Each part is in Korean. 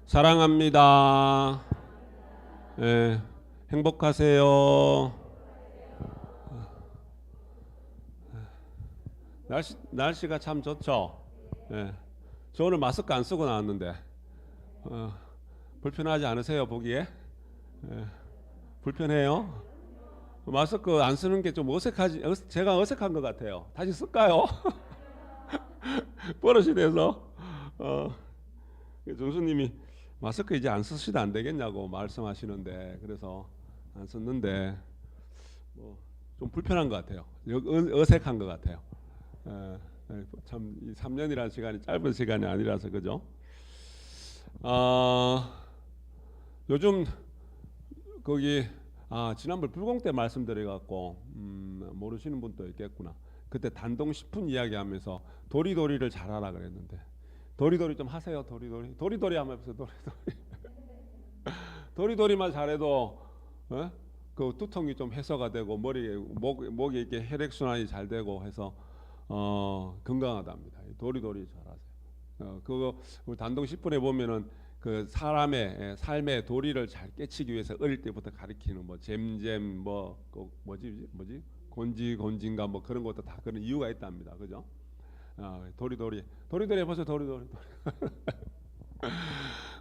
사랑합니다. 예, 행복하세요. 날씨가 참 좋죠. 예, 저 오늘 마스크 안 쓰고 나왔는데 어, 불편하지 않으세요 보기에? 예, 불편해요? 마스크 안 쓰는 게 좀 제가 어색한 것 같아요. 다시 쓸까요? 버릇이 돼서 정수님이 마스크 이제 안 쓰시도 안 되겠냐고 말씀하시는데, 그래서 안 썼는데 뭐 좀 불편한 것 같아요. 어색한 것 같아요. 참, 이 3년이라는 시간이 짧은 시간이 아니라서 그죠? 요즘 거기 지난번 불공 때 말씀드려갖고 모르시는 분도 있겠구나. 그때 단동식품 이야기하면서 도리도리를 잘하라 그랬는데, 도리도리 좀 하세요. 도리도리 하면서 도리도리만 잘해도 그 두통이 좀 해소가 되고 목에 이렇게 혈액 순환이 잘 되고 해서 건강하답니다. 도리도리 잘하세요. 그거 우리 단동식품에 보면은 그 사람의 삶의 도리를 잘 깨치기 위해서 어릴 때부터 가르치는 뭐 잼잼 그 뭐지 곤지인가 뭐 그런 것도 다 그런 이유가 있답니다. 그죠? 도리도리 해보세요. 도리도리.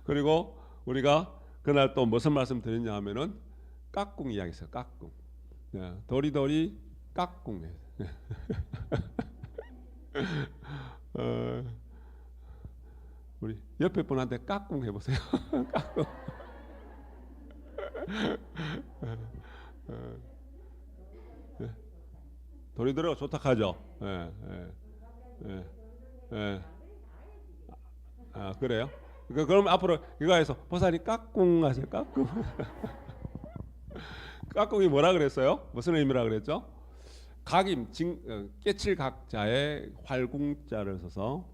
그리고 우리가 그날 또 무슨 말씀 드렸냐 하면은 깍꿍 이야기했어요. 깍꿍. 도리도리 깍꿍. 우리 옆에 분한테 깍꿍 해보세요. 깍꿍. 도리도리가 좋다 하죠. 그래요? 그럼 앞으로 이거 해서 보살이 깍꿍 하세요. 깍꿍. 깍꿍이 뭐라 그랬어요? 무슨 의미라 그랬죠? 깨칠 각자에 활궁자를 써서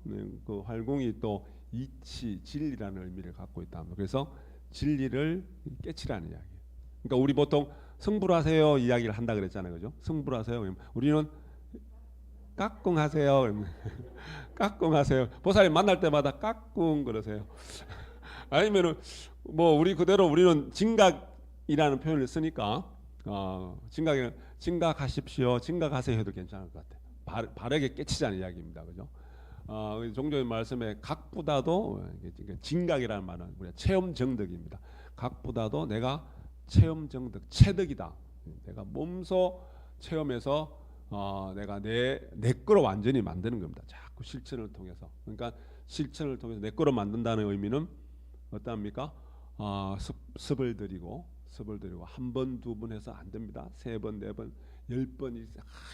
그 활궁이 또 이치 진리라는 의미를 갖고 있다. 그래서 진리를 깨치라는 이야기. 그러니까 우리 보통 승불하세요 이야기를 한다 그랬잖아요, 그죠? 승불하세요. 우리는 깍꿍하세요. 깍꿍하세요. 보살님 만날 때마다 깍꿍 그러세요. 아니면은 뭐 우리 그대로 우리는 진각이라는 표현을 쓰니까 진각하십시오, 진각하세요 해도 괜찮을 것 같아요. 바르게 깨치자는 이야기입니다, 그죠? 종교의 말씀에 각보다도 진각이라는 말은 우리가 체험정덕입니다. 각보다도 내가 체험정덕, 체덕이다. 내가 몸소 체험해서 내가 내 거로 완전히 만드는 겁니다. 자꾸 실천을 통해서. 그러니까 실천을 통해서 내 거로 만든다는 의미는 어떠합니까? 습을 들이고 한 번, 두 번 해서 안 됩니다. 세 번, 네 번, 10번이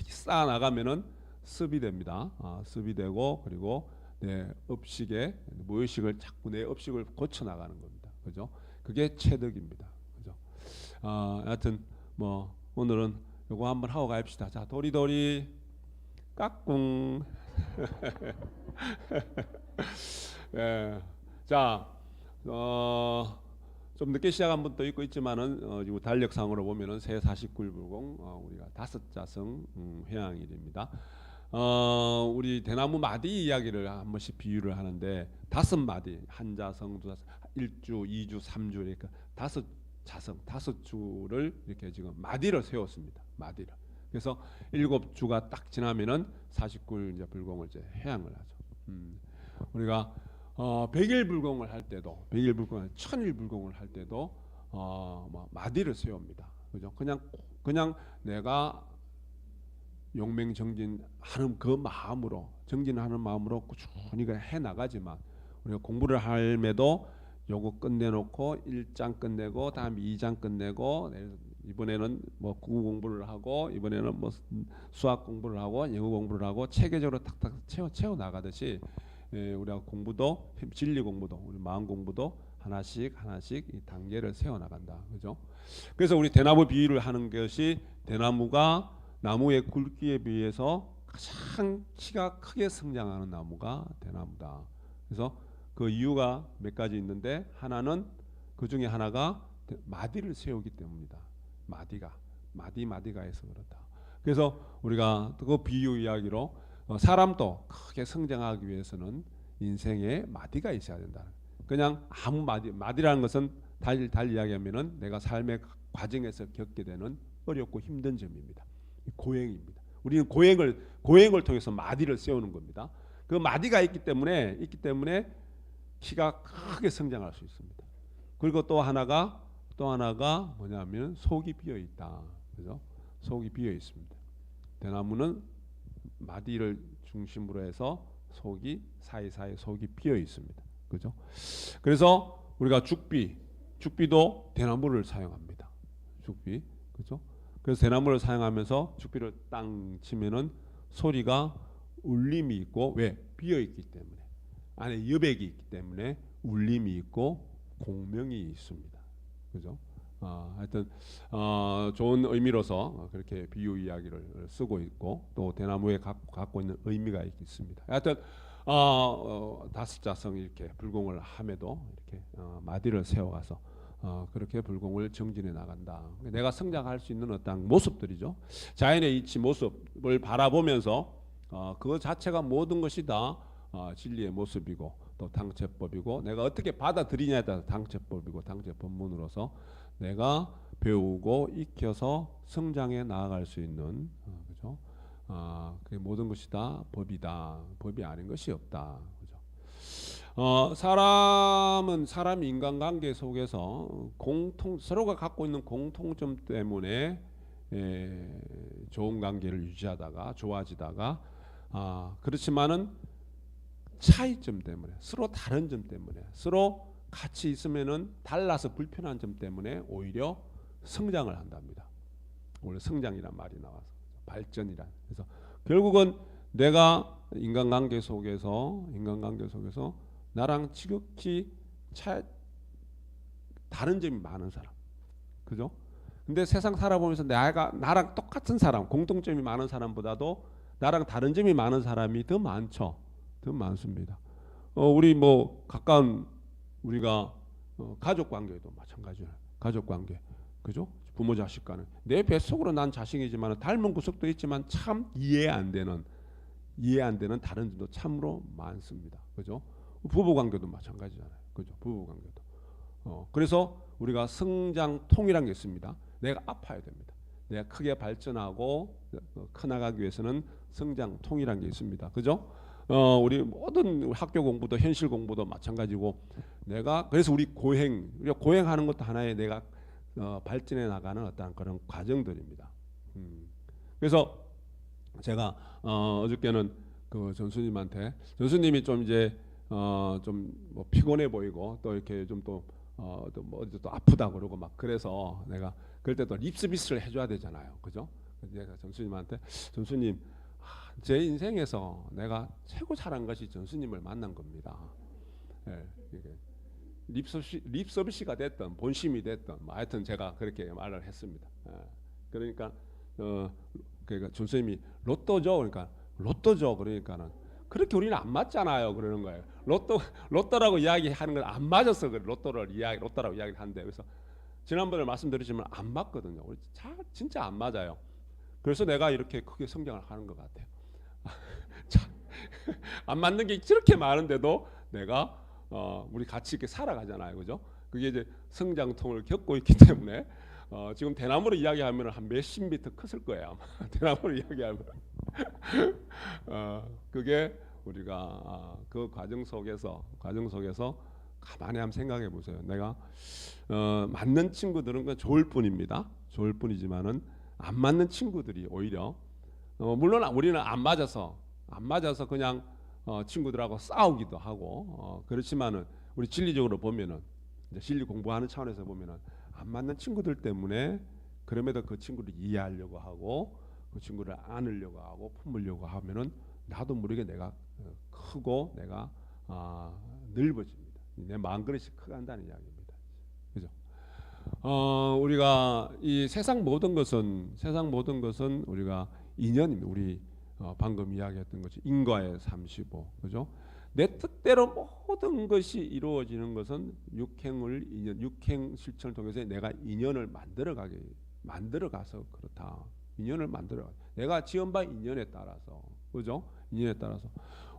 쌓아 나가면은 습이 됩니다. 습이 되고, 그리고 내 업식에 무의식을 자꾸 내 업식을 고쳐 나가는 겁니다. 그죠? 그게 체득입니다. 그죠? 하여튼 뭐 오늘은 요거 한번 하고 갑시다. 자, 도리도리 깍꿍. 예. 자, 좀 늦게 시작한 분도 있고 있지만은 지금 달력상으로 보면은 새 49일 불공 우리가 5자성 회양일입니다. 우리 대나무 마디 이야기를 한 번씩 비유를 하는데 5마디, 한자성, 두자성, 1주, 2주, 3주 그러니까 5자성, 5주를 이렇게 지금 마디를 세웠습니다. 마디를. 그래서 7주가 딱 지나면은 49일 이제 불공을 이제 회양을 하죠. 우리가 100일 불공을 할 때도, 100일 불공, 1000일 불공을 할 때도 뭐 마디를 세웁니다. 그죠? 그냥 내가 용맹정진하는 그 마음으로, 정진하는 마음으로 꾸준히 해 나가지만, 우리가 공부를 할매도 요거 끝내놓고 1장 끝내고 다음 2장 끝내고 이번에는 뭐 국어 공부를 하고 이번에는 뭐 수학 공부를 하고 영어 공부를 하고 체계적으로 탁탁 채워 나가듯이 우리가 공부도, 진리 공부도, 우리 마음 공부도 하나씩 이 단계를 세워 나간다. 그죠? 그래서 우리 대나무 비유를 하는 것이, 대나무가 나무의 굵기에 비해서 가장 키가 크게 성장하는 나무가 대나무다. 그래서 그 이유가 몇 가지 있는데, 하나는, 그 중에 하나가 마디를 세우기 때문이다. 마디가 해서 그렇다. 그래서 우리가 그 비유 이야기로 사람도 크게 성장하기 위해서는 인생에 마디가 있어야 된다. 그냥 아무 마디라는 것은 달리 이야기하면은 내가 삶의 과정에서 겪게 되는 어렵고 힘든 점입니다. 고행입니다. 우리는 고행을 통해서 마디를 세우는 겁니다. 그 마디가 있기 때문에 키가 크게 성장할 수 있습니다. 그리고 또 하나가 뭐냐면 속이 비어 있다. 그죠? 속이 비어 있습니다. 대나무는 마디를 중심으로 해서 속이 사이사이 속이 비어 있습니다. 그죠? 그래서 우리가 죽비도 대나무를 사용합니다. 죽비. 그죠? 그래서 대나무를 사용하면서 죽비를 땅 치면은 소리가 울림이 있고, 왜? 비어 있기 때문에, 안에 여백이 있기 때문에 울림이 있고 공명이 있습니다. 그죠? 하여튼 좋은 의미로서 그렇게 비유 이야기를 쓰고 있고, 또 대나무에 갖고 있는 의미가 있습니다. 하여튼 다섯 자성 이렇게 불공을 함에도 이렇게 마디를 세워가서 그렇게 불공을 정진해 나간다. 내가 성장할 수 있는 어떤 모습들이죠. 자연의 이치 모습을 바라보면서 그것 자체가 모든 것이 다 진리의 모습이고 또 당체법이고, 내가 어떻게 받아들이냐에 따라 당체법이고 당체법문으로서 내가 배우고 익혀서 성장해 나아갈 수 있는, 그죠? 그 모든 것이 다 법이다. 법이 아닌 것이 없다. 그죠? 사람 인간관계 속에서 서로가 갖고 있는 공통점 때문에 좋은 관계를 유지하다가 좋아지다가, 그렇지만은 차이점 때문에, 서로 다른 점 때문에, 서로 같이 있으면은 달라서 불편한 점 때문에 오히려 성장을 한답니다. 원래 성장이란 말이 나와서 발전이란. 그래서 결국은 내가 인간관계 속에서 나랑 지극히 다른 점이 많은 사람, 그죠? 근데 세상 살아보면서 나랑 똑같은 사람, 공통점이 많은 사람보다도 나랑 다른 점이 많은 사람이 더 많죠. 더 많습니다. 우리 뭐 가까운 우리가 가족 관계도 마찬가지예요. 가족 관계, 그죠? 부모 자식 간은 내 뱃속으로 난 자식이지만 닮은 구석도 있지만 참 이해 안 되는 다른 점도 참으로 많습니다. 그죠? 부부 관계도 마찬가지잖아요. 그죠? 부부 관계도. 그래서 우리가 성장통이라는 게 있습니다. 내가 아파야 됩니다. 내가 크게 발전하고 커나가기 위해서는 성장통이라는 게 있습니다. 그죠? 우리 모든 학교 공부도 현실 공부도 마찬가지고, 그래서 우리가 고행하는 것도 하나의 내가 발전해 나가는 어떤 그런 과정들입니다. 그래서 제가 어저께는 그 전수님이 좀 이제 좀 뭐 피곤해 보이고 또 이렇게 좀 또 또 아프다 그러고 막, 그래서 내가 그럴 때 또 립서비스를 해줘야 되잖아요. 그죠? 내가 전수님한테, 전수님, 제 인생에서 내가 최고 잘한 것이 전수님을 만난 겁니다. 예, 립서비스가 됐든 본심이 됐든 하여튼 제가 그렇게 말을 했습니다. 예, 그러니까 전수님이 로또죠. 그러니까 로또죠. 그러니까는 그렇게 우리는 안 맞잖아요. 그러는 거예요. 로또라고 이야기하는 건 안 맞아서 로또라고 이야기를 하는데, 그래서 지난번에 말씀드렸지만 안 맞거든요. 우리 진짜 안 맞아요. 그래서 내가 이렇게 크게 성장을 하는 것 같아요. 안 맞는 게 저렇게 많은데도 내가 우리 같이 이렇게 살아가잖아요. 그죠? 그게 이제 성장통을 겪고 있기 때문에 지금 대나무로 이야기하면 한 몇십 미터 컸을 거예요. 대나무로 이야기하면 그게 우리가 그 과정 속에서 가만히 한번 생각해 보세요. 내가 맞는 친구들은 그 좋을 뿐입니다. 좋을 뿐이지만은 안 맞는 친구들이 오히려 물론 우리는 안 맞아서 그냥 친구들하고 싸우기도 하고 그렇지만은 우리 진리적으로 보면은, 이제 진리 공부하는 차원에서 보면은 안 맞는 친구들 때문에 그럼에도 그 친구를 이해하려고 하고 그 친구를 안으려고 하고 품으려고 하면은 나도 모르게 내가 크고 내가 넓어집니다. 내 마음그릇이 커간다는 이야기입니다. 그죠? 우리가 이 세상 모든 것은 우리가 인연입니다. 우리 방금 이야기했던 것이 인과의 35, 그죠? 내 뜻대로 모든 것이 이루어지는 것은 육행 실천을 통해서 내가 인연을 만들어가서 그렇다. 인연을 만들어. 내가 지은 바 인연에 따라서, 그죠? 인연에 따라서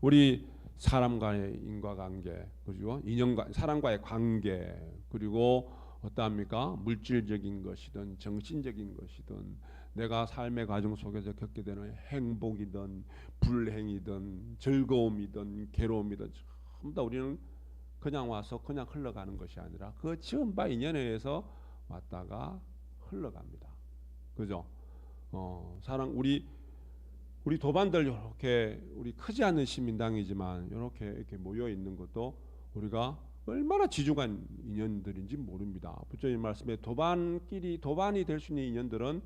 우리 사람과의 인과관계, 그리고 인연과 사람과의 관계, 그리고 어떠합니까? 물질적인 것이든 정신적인 것이든 내가 삶의 과정 속에서 겪게 되는 행복이든 불행이든 즐거움이든 괴로움이든 전부 다 우리는 그냥 와서 그냥 흘러가는 것이 아니라 그 지은 바 인연에 의해서 왔다가 흘러갑니다. 그죠? 사랑 우리 도반들 이렇게 우리 크지 않은 시민당이지만 이렇게 모여 있는 것도 우리가 얼마나 지중한 인연들인지 모릅니다. 부처님 말씀에 도반이 될 수 있는 인연들은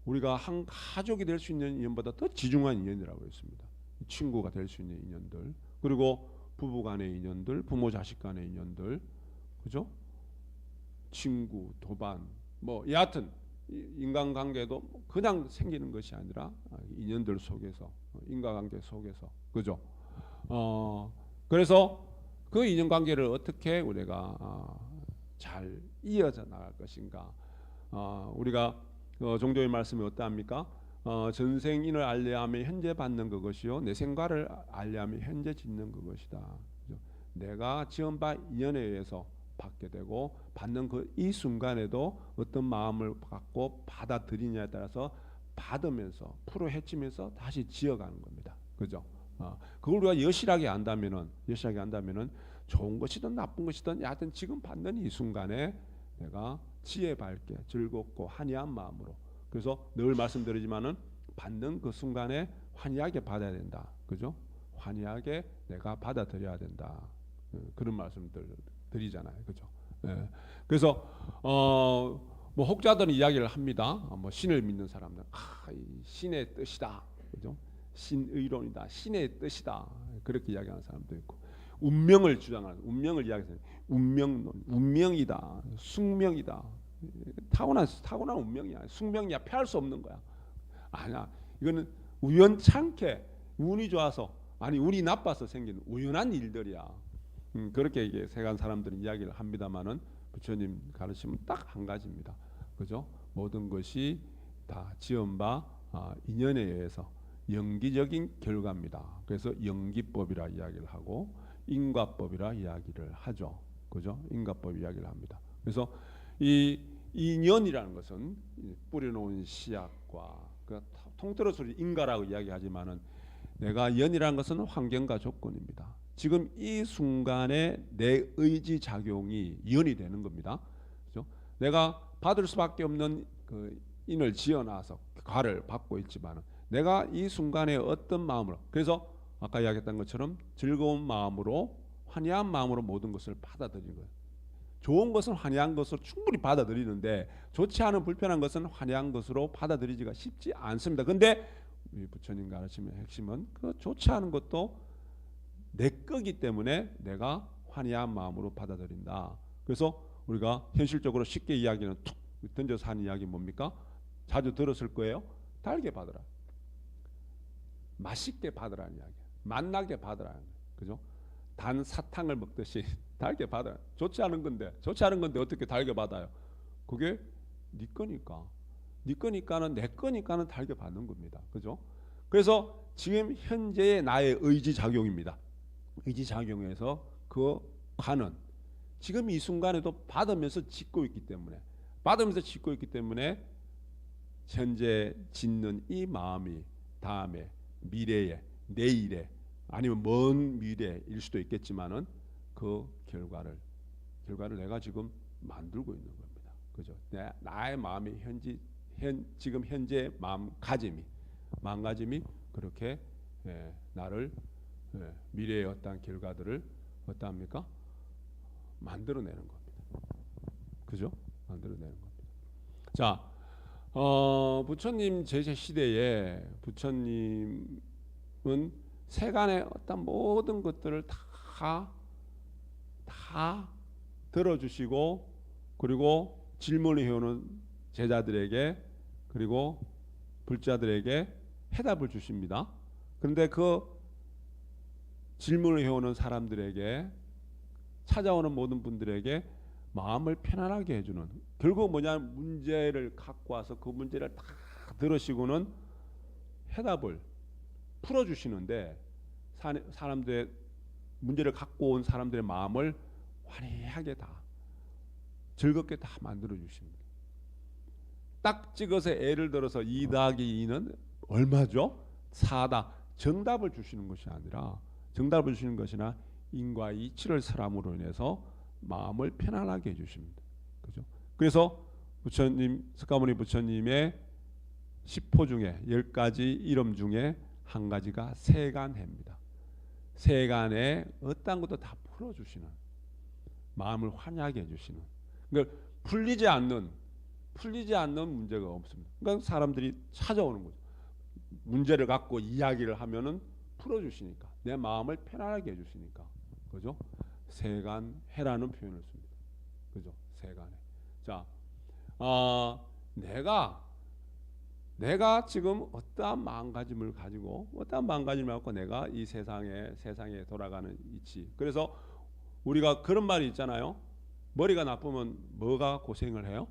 우리가 한 가족이 될 수 있는 인연보다 더 지중한 인연이라고 했습니다. 친구가 될 수 있는 인연들, 그리고 부부 간의 인연들, 부모 자식 간의 인연들, 그죠? 친구, 도반, 뭐 여하튼 인간관계도 그냥 생기는 것이 아니라 인연들 속에서, 인과관계 속에서, 그죠? 그래서 그 인연관계를 어떻게 우리가 잘 이어져 나갈 것인가? 우리가 종교의 말씀이 어떠합니까? 전생인을 알려하며 현재 받는 그것이요, 내 생과를 알려하며 현재 짓는 그것이다. 그죠? 내가 지은 바 인연에 의해서 받게 되고 받는 그 이 순간에도 어떤 마음을 갖고 받아들이냐에 따라서 받으면서 풀어헤치면서 다시 지어가는 겁니다. 그죠? 그걸 우리가 여실하게 안다면은 좋은 것이든 나쁜 것이든 하여튼 지금 받는 이 순간에 내가 지혜 밝게 즐겁고 환희한 마음으로, 그래서 늘 말씀드리지만은 받는 그 순간에 환희하게 받아야 된다. 그죠? 환희하게 내가 받아들여야 된다. 그런 말씀들 드리잖아요. 그죠? 예. 그래서 뭐 혹자들은 이야기를 합니다. 뭐 신을 믿는 사람들, 이 신의 뜻이다. 그죠? 신의론이다. 신의 뜻이다. 그렇게 이야기하는 사람도 있고, 운명을 주장하는, 운명을 이야기하는 운명론, 운명이다. 숙명이다. 타고난 운명이야. 숙명이야. 피할 수 없는 거야. 아니야. 이거는 우연찮게 운이 좋아서, 아니 운이 나빠서 생긴 우연한 일들이야. 그렇게 이게 세간 사람들은 이야기를 합니다만은 부처님 가르침은 딱 한 가지입니다. 그죠? 모든 것이 다 지은 바 인연에 의해서 영기적인 결과입니다. 그래서 영기법이라 이야기를 하고 인과법이라 이야기를 하죠. 그죠? 인과법 이야기를 합니다. 그래서 이 인연이라는 것은 뿌려놓은 씨앗과 그 통틀어서 인과라고 이야기하지만은 내가 연이라는 것은 환경과 조건입니다. 지금 이 순간에 내 의지 작용이 연이 되는 겁니다. 그죠? 내가 받을 수밖에 없는 그 인을 지어놔서 과를 받고 있지만은 내가 이 순간에 어떤 마음으로, 그래서 아까 이야기했던 것처럼 즐거운 마음으로, 환희한 마음으로 모든 것을 받아들이는 거예요. 좋은 것은 환희한 것으로 충분히 받아들이는데 좋지 않은 불편한 것은 환희한 것으로 받아들이기가 쉽지 않습니다. 근데 우리 부처님 가르침의 핵심은 그 좋지 않은 것도 내 거기 때문에 내가 환희한 마음으로 받아들인다. 그래서 우리가 현실적으로 쉽게 이야기는 툭 던져서 하는 이야기 뭡니까? 자주 들었을 거예요. 달게 받으라. 맛있게 받으라는 이야기. 맛나게 받으라는 거예요. 그죠? 단 사탕을 먹듯이 달게 받아요. 좋지 않은 건데 어떻게 달게 받아요? 그게 네 거니까. 네 거니까는 내 거니까는 달게 받는 겁니다. 그죠? 그래서 지금 현재의 나의 의지 작용입니다. 의지 작용에서 그 관은 지금 이 순간에도 받으면서 짓고 있기 때문에 현재 짓는 이 마음이 다음에 미래에, 내일에, 아니면 먼 미래일 수도 있겠지만은 그 결과를 내가 지금 만들고 있는 겁니다. 그죠? 나의 마음이 지금 현재 마음가짐이 그렇게 나를 미래의 어떠한 결과들을 어떠합니까? 만들어내는 겁니다. 그죠? 만들어내는 겁니다. 자, 부처님 제세 시대에 부처님은 세간의 어떤 모든 것들을 다 들어주시고, 그리고 질문을 해오는 제자들에게, 그리고 불자들에게 해답을 주십니다. 그런데 그 질문을 해오는 사람들에게, 찾아오는 모든 분들에게 마음을 편안하게 해주는, 결국 뭐냐, 문제를 갖고 와서 그 문제를 다 들으시고는 해답을 풀어주시는데, 사람들의 문제를 갖고 온 사람들의 마음을 환희하게 다 즐겁게 다 만들어 주십니다. 딱 찍어서 예를 들어서 2 더하기 2는 얼마죠? 4다. 정답을 주시는 것이 아니라 정답을 주시는 것이나 인과 이치를 설함으로 인해서 마음을 편안하게 해주십니다. 그죠? 그래서 부처님, 석가모니 부처님의 10호 중에 10가지 이름 중에 한 가지가 세간해입니다. 세간에 어떤 것도 다 풀어주시는, 마음을 환하게 해주시는, 그러니까 풀리지 않는 문제가 없습니다. 그러니까 사람들이 찾아오는 거죠. 문제를 갖고 이야기를 하면은 풀어주시니까, 내 마음을 편안하게 해주시니까, 그죠? 세간해라는 표현을 씁니다. 그죠? 세간해. 자, 내가 지금 어떠한 마음가짐을 가지고 내가 이 세상에 돌아가는 이치. 그래서 우리가 그런 말이 있잖아요. 머리가 나쁘면 뭐가 고생을 해요?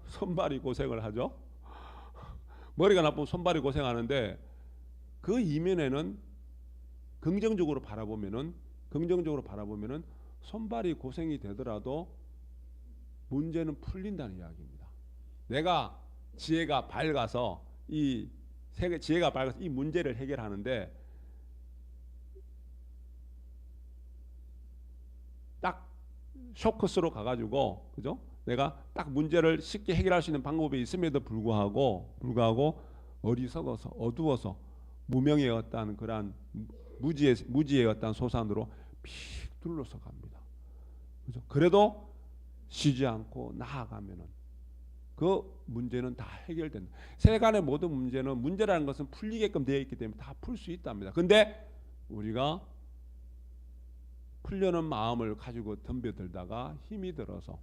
손발이 고생을 하죠. 머리가 나쁘면 손발이 고생하는데 그 이면에는 긍정적으로 바라보면은 손발이 고생이 되더라도 문제는 풀린다는 이야기입니다. 내가 지혜가 밝아서 이 문제를 해결하는데 딱 쇼커스로 가가지고, 그죠? 내가 딱 문제를 쉽게 해결할 수 있는 방법이 있음에도 불구하고 어리석어서 어두워서 무명의 어떤 그러한 무지의 어떤 소산으로 픽 둘러서 갑니다. 그죠? 그래도 쉬지 않고 나아가면은 그 문제는 다 해결된다. 세간의 모든 문제라는 것은 풀리게끔 되어 있기 때문에 다 풀 수 있답니다. 근데 우리가 풀려는 마음을 가지고 덤벼들다가 힘이 들어서,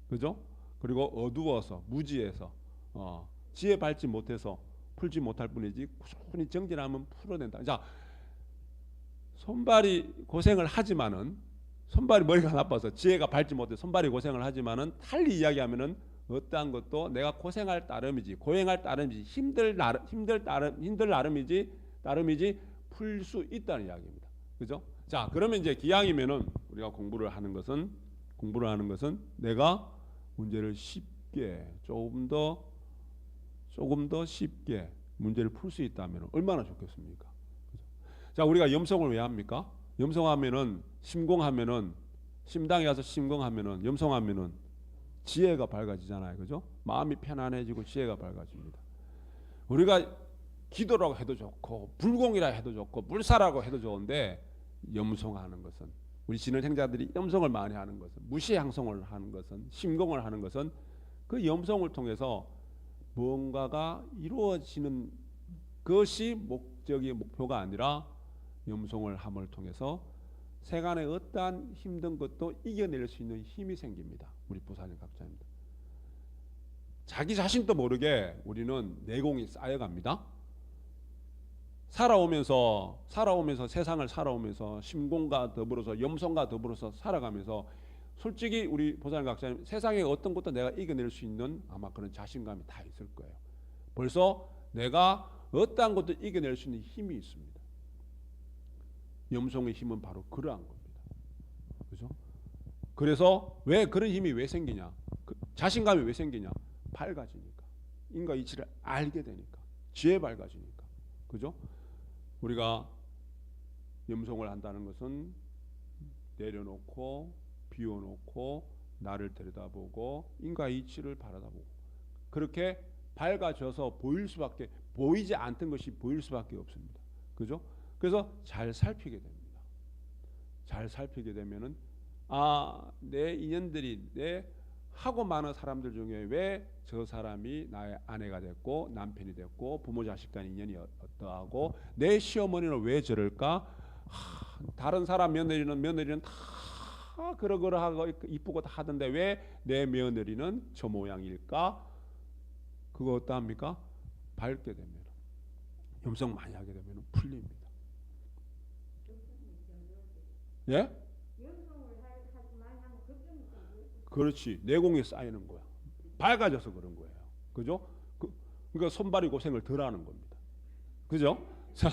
그죠? 그리고 어두워서 무지해서 지혜 밟지 못해서 풀지 못할 뿐이지 꾸준히 정진하면 풀어낸다. 자, 손발이 고생을 하지만은, 손발이 머리가 나빠서 지혜가 밟지 못해 손발이 고생을 하지만은 달리 이야기하면은 어떠한 것도 내가 고생할 따름이지 힘들 나름이지 풀 수 있다는 이야기입니다. 그죠? 자, 그러면 이제 기왕이면은 우리가 공부를 하는 것은 내가 문제를 쉽게 조금 더 쉽게 문제를 풀 수 있다면 얼마나 좋겠습니까? 그죠? 자, 우리가 염송을 왜 합니까? 염송하면은 심당에 가서 심공하면은 염송하면은 지혜가 밝아지잖아요. 그죠? 마음이 편안해지고 지혜가 밝아집니다. 우리가 기도라고 해도 좋고 불공이라 해도 좋고 불사라고 해도 좋은데 염송하는 것은, 우리 진언행자들이 염송을 많이 하는 것은, 무시향송을 하는 것은, 심공을 하는 것은 그 염송을 통해서 무언가가 이루어지는 것이 목표가 아니라 염송을 함을 통해서 세간의 어떠한 힘든 것도 이겨낼 수 있는 힘이 생깁니다. 우리 보살님 각자입니다. 자기 자신도 모르게 우리는 내공이 쌓여갑니다. 살아오면서 세상을 살아오면서 심공과 더불어서 염송과 더불어서 살아가면서 솔직히 우리 보살님 각자님 세상의 어떤 것도 내가 이겨낼 수 있는 아마 그런 자신감이 다 있을 거예요. 벌써 내가 어떠한 것도 이겨낼 수 있는 힘이 있습니다. 염송의 힘은 바로 그러한 겁니다. 그죠? 그래서 왜 그런 힘이 왜 생기냐? 자신감이 왜 생기냐? 밝아지니까. 인과 이치를 알게 되니까. 지혜 밝아지니까. 그죠? 우리가 염송을 한다는 것은 내려놓고 비워놓고 나를 들여다보고 인과 이치를 바라다보고 그렇게 밝아져서 보이지 않던 것이 보일 수밖에 없습니다. 그죠? 그래서 잘 살피게 됩니다. 잘 살피게 되면은 내 인연들이 내 하고 많은 사람들 중에 왜 저 사람이 나의 아내가 됐고 남편이 됐고 부모 자식 간 인연이 어떠하고 내 시어머니는 왜 저럴까? 다른 사람 며느리는 다 그러하고 이쁘고 다 하던데 왜 내 며느리는 저 모양일까? 그거 어떠합니까? 밝게 되면 염성 많이 하게 되면 풀립니다. 예? 그렇지. 내공이 쌓이는 거야. 밝아져서 그런 거예요. 그죠? 그러니까 손발이 고생을 덜 하는 겁니다. 그죠? 자,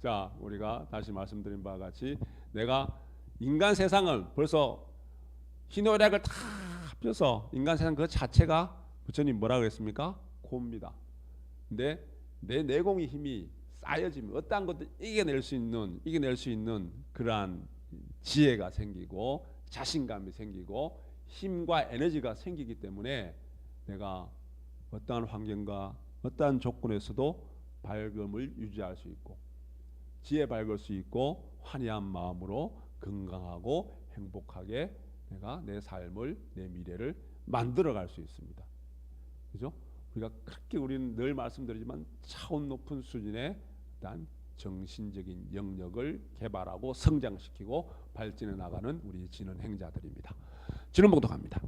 자, 우리가 다시 말씀드린 바와 같이 내가 인간 세상을 벌써 희노애락을 다 합쳐서 인간 세상 그 자체가 부처님 뭐라 그랬습니까? 고입니다. 근데 내 내공의 힘이 쌓여지면 어떠한 것도 이겨낼 수 있는 그러한 지혜가 생기고 자신감이 생기고 힘과 에너지가 생기기 때문에 내가 어떠한 환경과 어떠한 조건에서도 밝음을 유지할 수 있고 지혜 밝을 수 있고 환희한 마음으로 건강하고 행복하게 내가 내 삶을 내 미래를 만들어갈 수 있습니다. 그죠? 우리가 그렇게 우리는 늘 말씀드리지만 차원 높은 수준의 어떤 정신적인 영역을 개발하고 성장시키고 발전해 나가는 우리 진언 행자들입니다. 진언 봉독합니다.